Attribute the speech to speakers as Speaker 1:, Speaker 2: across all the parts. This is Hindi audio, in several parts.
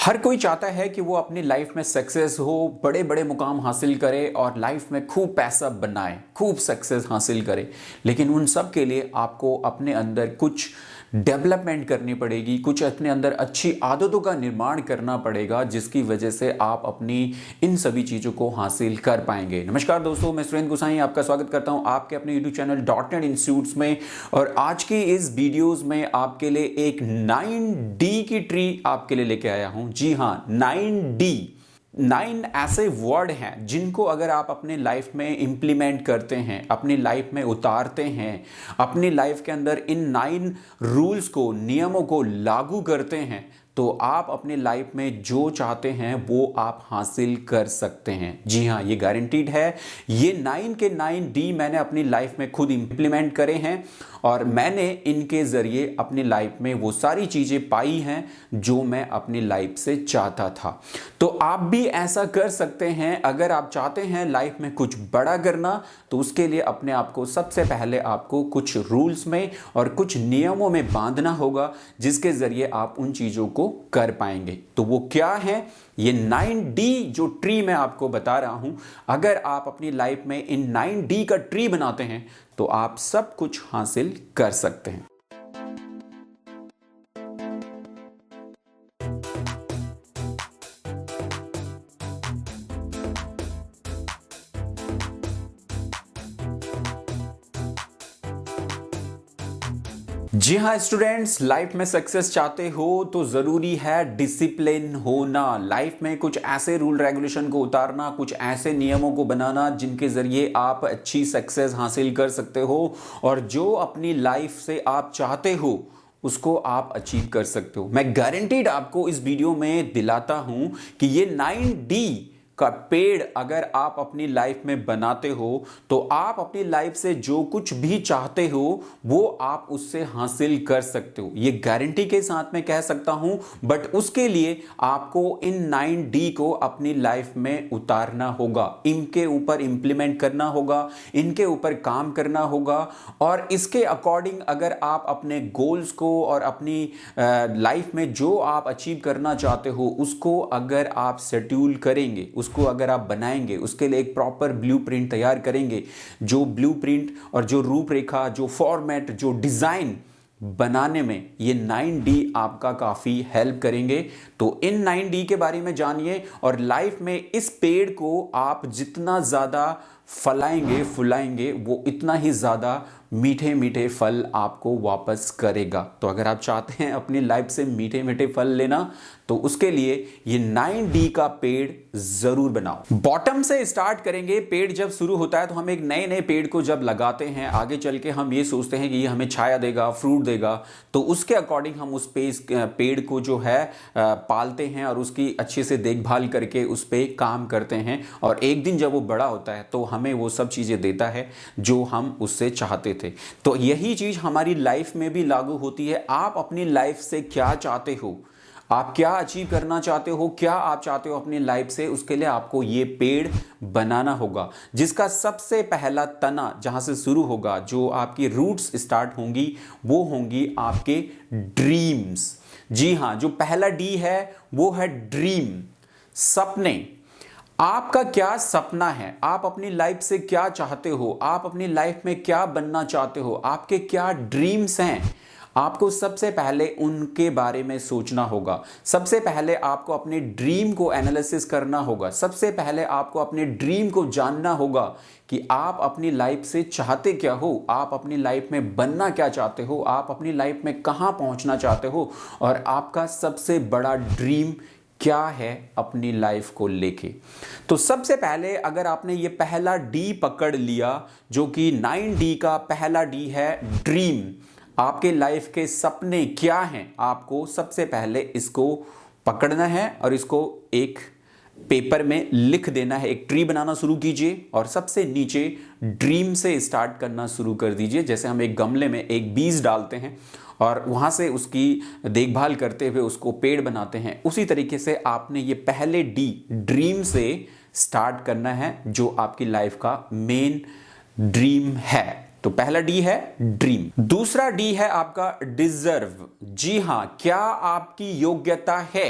Speaker 1: हर कोई चाहता है कि वो अपनी लाइफ में सक्सेस हो, बड़े बड़े मुकाम हासिल करे और लाइफ में खूब पैसा बनाए, खूब सक्सेस हासिल करे। लेकिन उन सब के लिए आपको अपने अंदर कुछ डेवलपमेंट करनी पड़ेगी, कुछ अपने अंदर अच्छी आदतों का निर्माण करना पड़ेगा, जिसकी वजह से आप अपनी इन सभी चीज़ों को हासिल कर पाएंगे। नमस्कार दोस्तों, मैं सुरेंद्र गोसाई आपका स्वागत करता हूं आपके अपने यूट्यूब चैनल .NET इंस्टीट्यूट्स में। और आज की इस वीडियोस में आपके लिए एक 9D की ट्री आपके लिए लेके आया हूं। जी हां, 9D। 9 ऐसे वर्ड हैं जिनको अगर आप अपने लाइफ में इंप्लीमेंट करते हैं, अपनी लाइफ में उतारते हैं, अपनी लाइफ के अंदर इन 9 रूल्स को, नियमों को लागू करते हैं, तो आप अपनी लाइफ में जो चाहते हैं वो आप हासिल कर सकते हैं। जी हाँ, ये गारंटीड है। ये 9 के 9D मैंने अपनी लाइफ में खुद इंप्लीमेंट करे हैं और मैंने इनके ज़रिए अपनी लाइफ में वो सारी चीज़ें पाई हैं जो मैं अपनी लाइफ से चाहता था। तो आप भी ऐसा कर सकते हैं। अगर आप चाहते हैं लाइफ में कुछ बड़ा करना, तो उसके लिए अपने आप को सबसे पहले आपको कुछ रूल्स में और कुछ नियमों में बांधना होगा, जिसके ज़रिए आप उन चीज़ों को कर पाएंगे। तो वो क्या है? ये 9D जो ट्री मैं आपको बता रहा हूं, अगर आप अपनी लाइफ में इन 9D का ट्री बनाते हैं तो आप सब कुछ हासिल कर सकते हैं। जी हाँ स्टूडेंट्स, लाइफ में सक्सेस चाहते हो तो ज़रूरी है डिसिप्लिन होना। लाइफ में कुछ ऐसे रूल रेगुलेशन को उतारना, कुछ ऐसे नियमों को बनाना जिनके ज़रिए आप अच्छी सक्सेस हासिल कर सकते हो और जो अपनी लाइफ से आप चाहते हो उसको आप अचीव कर सकते हो। मैं गारंटीड आपको इस वीडियो में दिलाता हूं कि ये 9D का पेड़ अगर आप अपनी लाइफ में बनाते हो तो आप अपनी लाइफ से जो कुछ भी चाहते हो वो आप उससे हासिल कर सकते हो। ये गारंटी के साथ मैं कह सकता हूं। बट उसके लिए आपको इन 9D को अपनी लाइफ में उतारना होगा, इनके ऊपर इंप्लीमेंट करना होगा, इनके ऊपर काम करना होगा। और इसके अकॉर्डिंग अगर आप अपने गोल्स को और अपनी लाइफ में जो आप अचीव करना चाहते हो उसको अगर आप शेड्यूल करेंगे, उसको अगर आप बनाएंगे, उसके लिए एक प्रॉपर ब्लूप्रिंट तैयार करेंगे, जो ब्लूप्रिंट और जो रूपरेखा, जो फॉर्मेट, जो डिजाइन बनाने में ये 9D आपका काफी हेल्प करेंगे। तो इन 9D के बारे में जानिए और लाइफ में इस पेड़ को आप जितना ज्यादा फलाएंगे फुलाएंगे वो इतना ही ज्यादा मीठे मीठे फल आपको वापस करेगा। तो अगर आप चाहते हैं अपनी लाइफ से मीठे मीठे फल लेना तो उसके लिए ये 9D का पेड़ जरूर बनाओ। बॉटम से स्टार्ट करेंगे। पेड़ जब शुरू होता है तो हम एक नए नए पेड़ को जब लगाते हैं, आगे चल के हम ये सोचते हैं कि ये हमें छाया देगा, फ्रूट देगा, तो उसके अकॉर्डिंग हम उस पेड़ को जो है पालते हैं और उसकी अच्छे से देखभाल करके उस पर काम करते हैं। और एक दिन जब वो बड़ा होता है तो हमें वो सब चीजें देता है जो हम उससे चाहते थे। तो यही चीज हमारी लाइफ में भी लागू होती है। आप अपनी लाइफ से क्या चाहते हो, आप क्या अचीव करना चाहते हो, क्या आप चाहते हो अपनी लाइफ से, उसके लिए आपको ये पेड़ बनाना होगा, जिसका सबसे पहला तना जहां से शुरू होगा, जो आपकी रूट्स स्टार्ट होंगी, वो होंगी आपके ड्रीम्स। जी हां, जो पहला D है वो है ड्रीम, सपने। आपका क्या सपना है, आप अपनी लाइफ से क्या चाहते हो, आप अपनी लाइफ में क्या बनना चाहते हो, आपके क्या ड्रीम्स हैं, आपको सबसे पहले उनके बारे में सोचना होगा। सबसे पहले आपको अपने ड्रीम को एनालिसिस करना होगा। सबसे पहले आपको अपने ड्रीम को जानना होगा कि आप अपनी लाइफ से चाहते क्या हो, आप अपनी लाइफ में बनना क्या चाहते हो, आप अपनी लाइफ में कहां पहुंचना चाहते हो और आपका सबसे बड़ा ड्रीम क्या है अपनी लाइफ को लेके। तो सबसे पहले अगर आपने ये पहला D पकड़ लिया, जो कि 9D का पहला D है, ड्रीम, आपके लाइफ के सपने क्या हैं, आपको सबसे पहले इसको पकड़ना है और इसको एक पेपर में लिख देना है। एक ट्री बनाना शुरू कीजिए और सबसे नीचे ड्रीम से स्टार्ट करना शुरू कर दीजिए। जैसे हम एक गमले में एक बीज डालते हैं और वहाँ से उसकी देखभाल करते हुए उसको पेड़ बनाते हैं, उसी तरीके से आपने ये पहले D ड्रीम से स्टार्ट करना है, जो आपकी लाइफ का मेन ड्रीम है। तो पहला D है ड्रीम। दूसरा D है आपका डिजर्व। जी हां, क्या आपकी योग्यता है,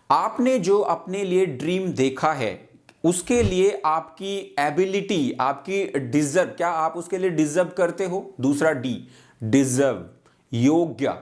Speaker 1: आपने जो अपने लिए ड्रीम देखा है उसके लिए आपकी एबिलिटी, आपकी डिजर्व, क्या आप उसके लिए डिजर्व करते हो? दूसरा डी, डिजर्व, योग्य,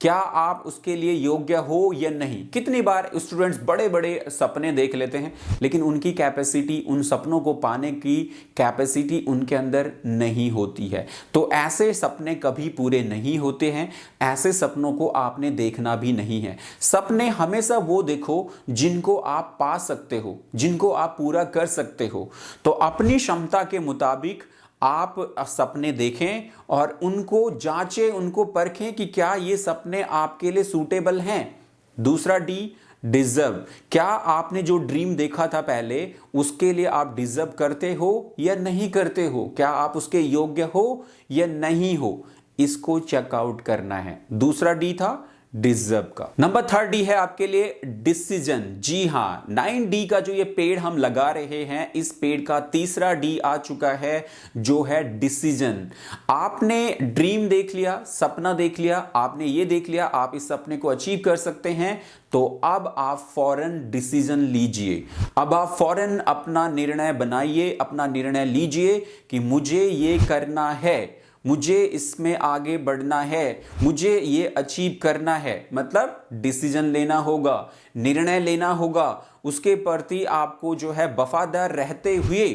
Speaker 1: क्या आप उसके लिए योग्य हो या नहीं? कितनी बार स्टूडेंट्स बड़े बड़े सपने देख लेते हैं लेकिन उनकी कैपेसिटी, उन सपनों को पाने की कैपेसिटी उनके अंदर नहीं होती है। तो ऐसे सपने कभी पूरे नहीं होते हैं, ऐसे सपनों को आपने देखना भी नहीं है। सपने हमेशा वो देखो जिनको आप पा सकते हो, जिनको आप पूरा कर सकते हो। तो अपनी क्षमता के मुताबिक आप सपने देखें और उनको जांचें, उनको परखें कि क्या ये सपने आपके लिए सूटेबल हैं। दूसरा डी, डिजर्व, क्या आपने जो ड्रीम देखा था पहले उसके लिए आप डिजर्व करते हो या नहीं करते हो? क्या आप उसके योग्य हो या नहीं हो? इसको चेकआउट करना है। दूसरा डी था डिजर्व का। नंबर 3 डी है आपके लिए डिसीजन। जी हां, 9D का जो ये पेड़ हम लगा रहे हैं, इस पेड़ का तीसरा डी आ चुका है जो है डिसीजन। आपने ड्रीम देख लिया, सपना देख लिया, आपने ये देख लिया आप इस सपने को अचीव कर सकते हैं, तो अब आप फौरन डिसीजन लीजिए। अब आप फौरन अपना निर्णय बनाइए, अपना निर्णय लीजिए कि मुझे ये करना है, मुझे इसमें आगे बढ़ना है, मुझे ये अचीव करना है। मतलब डिसीजन लेना होगा, निर्णय लेना होगा, उसके प्रति आपको जो है वफादार रहते हुए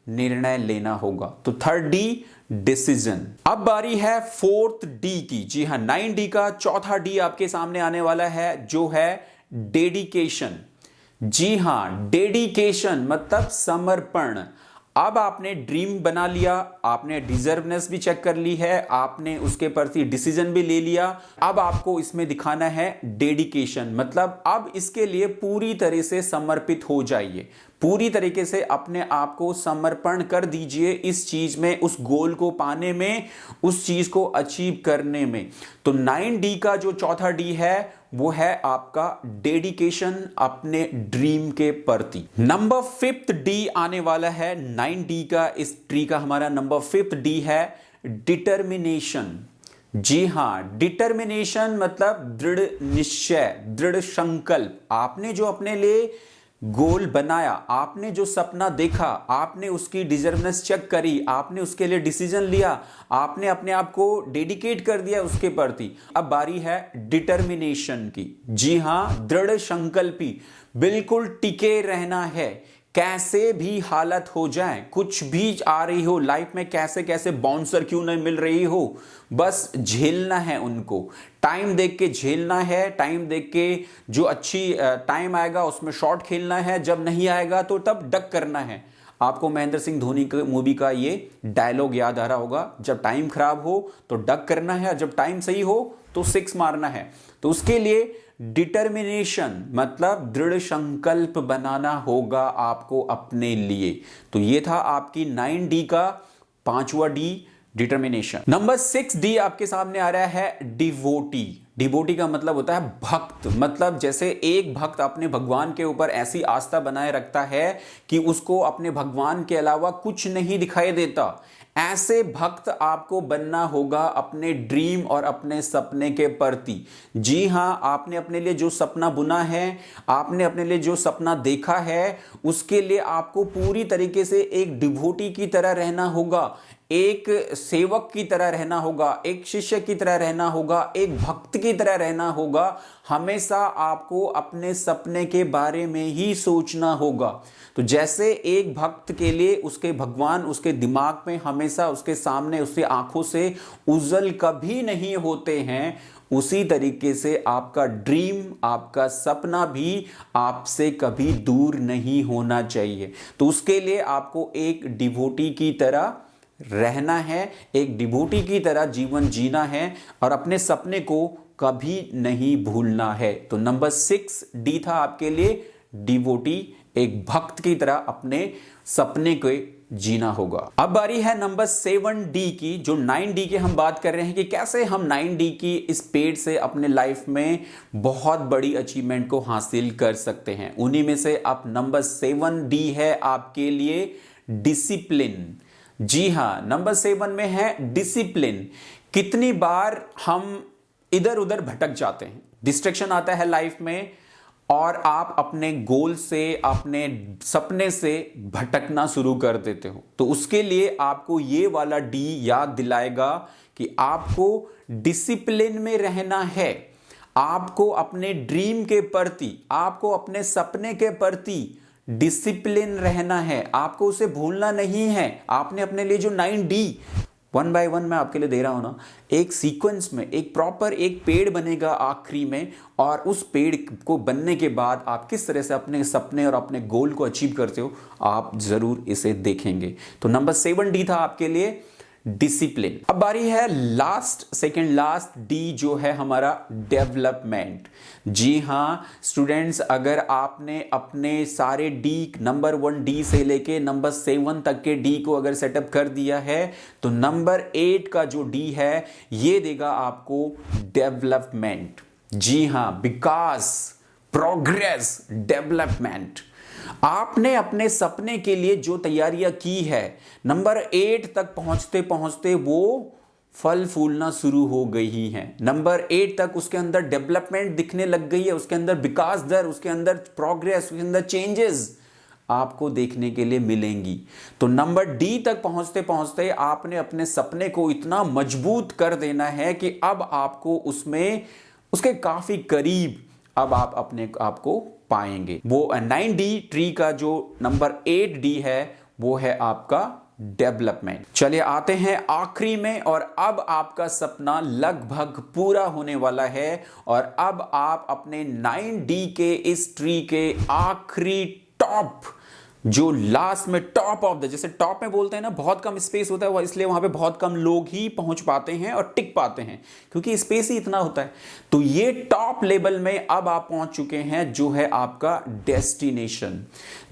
Speaker 1: निर्णय लेना होगा। तो 3rd डी, डिसीजन। अब बारी है 4th डी की। जी हां, 9D का चौथा डी आपके सामने आने वाला है जो है डेडिकेशन। जी हां, डेडिकेशन मतलब समर्पण। अब आपने ड्रीम बना लिया, आपने डिजर्वनेस भी चेक कर ली है, आपने उसके प्रति डिसीजन भी ले लिया। अब आपको इसमें दिखाना है डेडिकेशन, मतलब अब इसके लिए पूरी तरह से समर्पित हो जाइए, पूरी तरीके से अपने आप को समर्पण कर दीजिए इस चीज में, उस गोल को पाने में, उस चीज को अचीव करने में। तो 9D का जो चौथा डी है वो है आपका डेडिकेशन अपने ड्रीम के प्रति। नंबर 5th डी आने वाला है 9D का। इस ट्री का हमारा नंबर 5th डी है डिटर्मिनेशन। जी हां, डिटर्मिनेशन मतलब दृढ़ निश्चय, दृढ़ संकल्प। आपने जो अपने लिए गोल बनाया, आपने जो सपना देखा, आपने उसकी डिजर्वनेस चेक करी, आपने उसके लिए डिसीजन लिया, आपने अपने आप को डेडिकेट कर दिया उसके प्रति। अब बारी है डिटर्मिनेशन की। जी हां, दृढ़ संकल्पी, बिल्कुल टिके रहना है, कैसे भी हालत हो जाए, कुछ भी आ रही हो लाइफ में, कैसे कैसे बाउंसर क्यों नहीं मिल रही हो, बस झेलना है उनको। टाइम देख के झेलना है, टाइम देख के जो अच्छी टाइम आएगा उसमें शॉट खेलना है, जब नहीं आएगा तो तब डक करना है। आपको महेंद्र सिंह धोनी की मूवी का ये डायलॉग याद आ रहा होगा, जब टाइम खराब हो तो डक करना है, जब टाइम सही हो तो 6 मारना है। तो उसके लिए डिटर्मिनेशन मतलब दृढ़ संकल्प बनाना होगा आपको अपने लिए। तो ये था आपकी 9D का 5वां डी, डिटर्मिनेशन। नंबर 6D आपके सामने आ रहा है डिवोटी। डिवोटी का मतलब होता है भक्त, मतलब जैसे एक भक्त अपने भगवान के ऊपर ऐसी आस्था बनाए रखता है कि उसको अपने भगवान के अलावा कुछ नहीं दिखाई देता। ऐसे भक्त आपको बनना होगा अपने ड्रीम और अपने सपने के प्रति। जी हां, आपने अपने लिए जो सपना बुना है, आपने अपने लिए जो सपना देखा है, उसके लिए आपको पूरी तरीके से एक डिवोटी की तरह रहना होगा, एक सेवक की तरह रहना होगा, एक शिष्य की तरह रहना होगा, एक भक्त की तरह रहना होगा। हमेशा आपको अपने सपने के बारे में ही सोचना होगा। तो जैसे एक भक्त के लिए उसके भगवान उसके दिमाग में हमेशा उसके सामने, उसकी आंखों से उजल कभी नहीं होते हैं, उसी तरीके से आपका ड्रीम, आपका सपना भी आपसे कभी दूर नहीं होना चाहिए। तो उसके लिए आपको एक डिवोटी की तरह रहना है, एक डिवोटी की तरह जीवन जीना है और अपने सपने को कभी नहीं भूलना है। तो नंबर 6D था आपके लिए डिवोटी, एक भक्त की तरह अपने सपने को जीना होगा। अब बारी है नंबर 7D की, जो 9D की हम बात कर रहे हैं कि कैसे हम 9D की इस पेड़ से अपने लाइफ में बहुत बड़ी अचीवमेंट को हासिल कर सकते हैं। उन्हीं में से अब नंबर 7D है आपके लिए डिसिप्लिन। जी हां, नंबर 7 में है डिसिप्लिन। कितनी बार हम इधर उधर भटक जाते हैं, डिस्ट्रैक्शन आता है लाइफ में और आप अपने गोल से, अपने सपने से भटकना शुरू कर देते हो। तो उसके लिए आपको ये वाला डी याद दिलाएगा कि आपको डिसिप्लिन में रहना है, आपको अपने ड्रीम के प्रति, आपको अपने सपने के प्रति डिसिप्लिन रहना है, आपको उसे भूलना नहीं है। आपने अपने लिए जो 9D 1 बाय 1 मैं आपके लिए दे रहा हूं ना, एक सीक्वेंस में एक प्रॉपर एक पेड़ बनेगा आखिरी में, और उस पेड़ को बनने के बाद आप किस तरह से अपने सपने और अपने गोल को अचीव करते हो, आप जरूर इसे देखेंगे। तो नंबर 7D था आपके लिए डिसिप्लिन। अब बारी है सेकंड लास्ट डी जो है हमारा डेवलपमेंट। जी हां स्टूडेंट्स, अगर आपने अपने सारे डी नंबर 1 डी से लेके नंबर 7 तक के डी को अगर सेटअप कर दिया है, तो नंबर 8 का जो डी है ये देगा आपको डेवलपमेंट। जी हां, विकास, प्रोग्रेस, डेवलपमेंट। आपने अपने सपने के लिए जो तैयारियां की है, नंबर 8 तक पहुंचते पहुंचते वो फल फूलना शुरू हो गई हैं। नंबर 8 तक उसके अंदर डेवलपमेंट दिखने लग गई है, उसके अंदर विकास दर, उसके अंदर प्रोग्रेस, उसके अंदर चेंजेस आपको देखने के लिए मिलेंगी। तो नंबर डी तक पहुंचते पहुंचते आपने अपने सपने को इतना मजबूत कर देना है कि अब आपको उसमें उसके काफी करीब अब आप अपने आप को पाएंगे। वो 9D ट्री का जो नंबर 8D है वो है आपका डेवलपमेंट। चलिए आते हैं आखिरी में, और अब आपका सपना लगभग पूरा होने वाला है, और अब आप अपने 9D के इस ट्री के आखिरी टॉप, जो लास्ट में टॉप ऑफ द, जैसे टॉप में बोलते हैं ना बहुत कम स्पेस होता है, इसलिए वहां पे बहुत कम लोग ही पहुंच पाते हैं और टिक पाते हैं, क्योंकि स्पेस ही इतना होता है। तो ये टॉप लेवल में अब आप पहुंच चुके हैं, जो है आपका डेस्टिनेशन।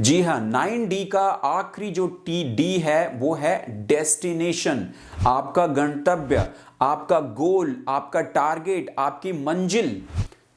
Speaker 1: जी हां, 9D का आखिरी जो डी है वो है डेस्टिनेशन, आपका गंतव्य, आपका गोल, आपका टारगेट, आपकी मंजिल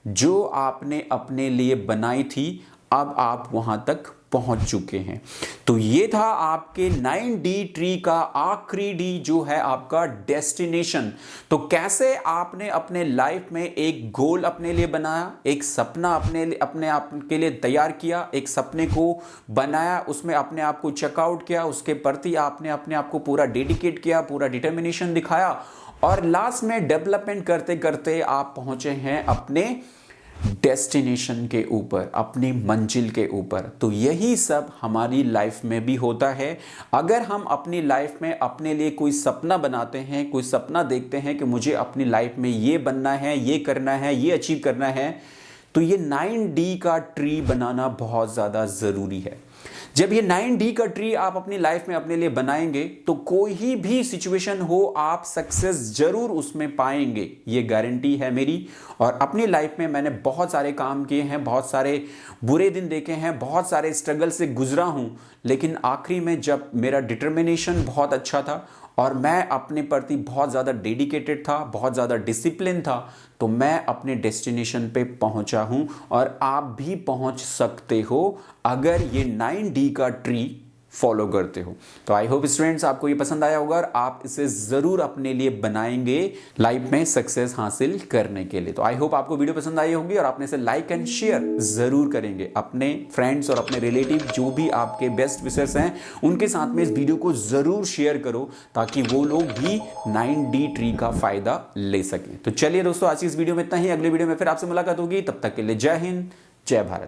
Speaker 1: जो आपने अपने लिए बनाई थी, अब आप वहां तक पहुंच चुके हैं। तो ये था आपके 9D ट्री का आखिरी डी जो है आपका डेस्टिनेशन। तो कैसे आपने अपने लाइफ में एक गोल अपने लिए बनाया, एक सपना अपने आप के लिए तैयार किया, एक सपने को बनाया, उसमें अपने आप को चेकआउट किया, उसके प्रति आपने अपने आप को पूरा डेडिकेट किया, पूरा डिटर्मिनेशन दिखाया, और लास्ट में डेवलपमेंट करते करते आप पहुंचे हैं अपने डेस्टिनेशन के ऊपर, अपनी मंजिल के ऊपर। तो यही सब हमारी लाइफ में भी होता है। अगर हम अपनी लाइफ में अपने लिए कोई सपना बनाते हैं, कोई सपना देखते हैं कि मुझे अपनी लाइफ में ये बनना है, ये करना है, ये अचीव करना है, तो ये 9D का ट्री बनाना बहुत ज़्यादा ज़रूरी है। जब ये 9D का ट्री आप अपनी लाइफ में अपने लिए बनाएंगे, तो कोई भी सिचुएशन हो आप सक्सेस जरूर उसमें पाएंगे, ये गारंटी है मेरी। और अपनी लाइफ में मैंने बहुत सारे काम किए हैं, बहुत सारे बुरे दिन देखे हैं, बहुत सारे स्ट्रगल से गुजरा हूं, लेकिन आखिरी में जब मेरा डिटर्मिनेशन बहुत अच्छा था और मैं अपने प्रति बहुत ज़्यादा डेडिकेटेड था, बहुत ज़्यादा डिसिप्लिन था, तो मैं अपने डेस्टिनेशन पे पहुंचा हूं, और आप भी पहुंच सकते हो अगर ये 9D का ट्री फॉलो करते हो। तो आई होप स्टूडेंट्स आपको ये पसंद आया होगा और आप इसे ज़रूर अपने लिए बनाएंगे लाइफ में सक्सेस हासिल करने के लिए। तो आई होप आपको वीडियो पसंद आई होगी और आपने इसे लाइक एंड शेयर ज़रूर करेंगे अपने फ्रेंड्स और अपने रिलेटिव, जो भी आपके बेस्ट विशर्स हैं, उनके साथ में इस वीडियो को ज़रूर शेयर करो, ताकि वो लोग भी 9D ट्री का फ़ायदा ले सकें। तो चलिए दोस्तों, आज की इस वीडियो में इतना ही। अगले वीडियो में फिर आपसे मुलाकात होगी, तब तक के लिए जय हिंद, जय भारत।